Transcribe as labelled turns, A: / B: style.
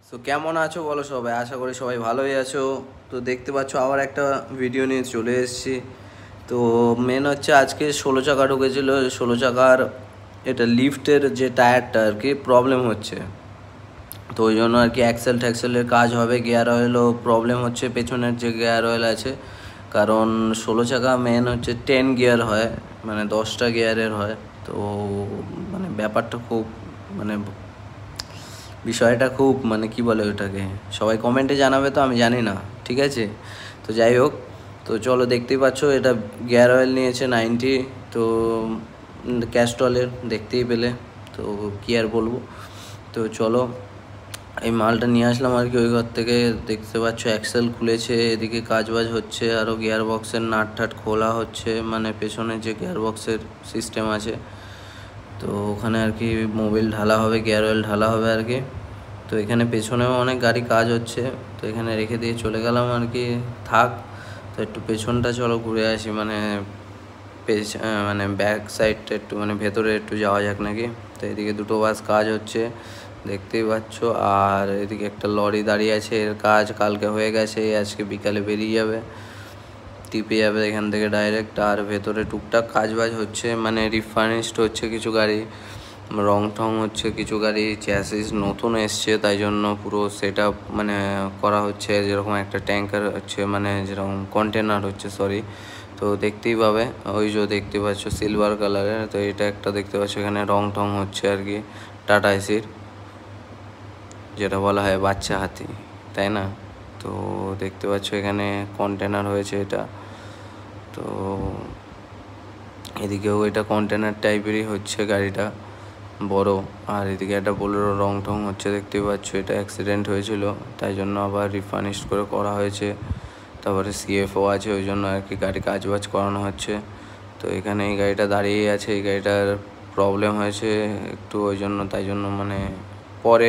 A: So কেমন আছো বলো সবাই? আশা করি সবাই ভালোই আছো। তো দেখতে পাচ্ছ আবার একটা ভিডিও নিয়ে চলে এসেছি। তো মেন হচ্ছে আজকে 16 চাকা ঢুকেছিল। 16 চাকার এটা লিফটের যে টায়ারটা আর কি প্রবলেম হচ্ছে। তো ওই জন্য আর কি অ্যাক্সেলের কাজ হবে। গিয়ার অয়েলও প্রবলেম হচ্ছে, পেছনের যে গিয়ার অয়েল আছে, কারণ 16 চাকা মেন হচ্ছে 10 গিয়ার হয়, মানে 10টা গিয়ারের হয়। তো মানে ব্যাপারটা খুব মানে বিষয়টা খুব মানে কি বলে ওটাকে, সবাই কমেন্টে জানাবে, তো আমি জানি না, ঠিক আছে। তো যাই হোক, তো চলো দেখতেই পাচ্ছ এটা গিয়ার অয়েল নিয়েছে 90। তো ক্যাস্ট্রলের দেখতেই পেলে, তো কি আর বলবো। তো চলো এই মালটা নিয়ে আসলাম আর কি ওই ঘর থেকে। দেখতে পাচ্ছ অ্যাক্সেল খুলেছে, এদিকে কাজবাজ হচ্ছে, আরও গিয়ার বক্সের নাট ঠাট খোলা হচ্ছে, মানে পেছনে যে গিয়ার বক্সের সিস্টেম আছে, তো ওখানে আর কি মোবিল ঢালা হবে, গিয়ার অয়েল ঢালা হবে আর কি। তো এখানে পেছনেও অনেক গাড়ি কাজ হচ্ছে, তো এখানে রেখে দিয়ে চলে গেলাম আর কি। থাক, তো একটু পেছনটা চলো ঘুরে আসি, মানে মানে ব্যাক সাইডটা একটু, মানে ভেতরে একটু যাওয়া যাক নাকি। তো এদিকে দুটো বাস কাজ হচ্ছে দেখতেই পাচ্ছ, আর এদিকে একটা লরি দাঁড়িয়ে আছে, এর কাজ কালকে হয়ে গেছে, আজকে বিকালে বেরিয়ে যাবে, টিপে যাবে এখান থেকে ডাইরেক্ট। আর ভেতরে টুকটাক কাজ বাজ হচ্ছে, মানে রিফার্নিশড হচ্ছে কিছু গাড়ি, রং টং হচ্ছে কিছু গাড়ি, চ্যাসিস নতুন এসছে তাই জন্য পুরো সেট আপ মানে করা হচ্ছে, যেরকম একটা ট্যাঙ্কার হচ্ছে, মানে যেরকম কন্টেনার হচ্ছে, সরি। তো দেখতেই পাবে, ওই যে দেখতে পাচ্ছ সিলভার কালারের, তো এটা একটা দেখতে পাচ্ছ এখানে রং টং হচ্ছে আর কি, টাটা এসির, যেটা বলা হয় বাচ্চা হাতি, তাই না। তো দেখতে পাচ্ছ এখানে কন্টেনার হয়েছে এটা। তো এদিকেও এটা কন্টেনার টাইপেরই হচ্ছে গাড়িটা, বড়। আর এদিকে একটা বোলেরো রং টং হচ্ছে দেখতে পাচ্ছ, এটা অ্যাক্সিডেন্ট হয়েছিল তাই জন্য আবার রিফার্নিশ করে করা হয়েছে। তারপরে সিএফও আছে, ওই জন্য আর কি গাড়ি কাজবাজ করানো হচ্ছে। তো এখানে এই গাড়িটা দাঁড়িয়ে আছে, এই গাড়িটার প্রবলেম হয়েছে একটু, ওই জন্য তাই জন্য মানে পরে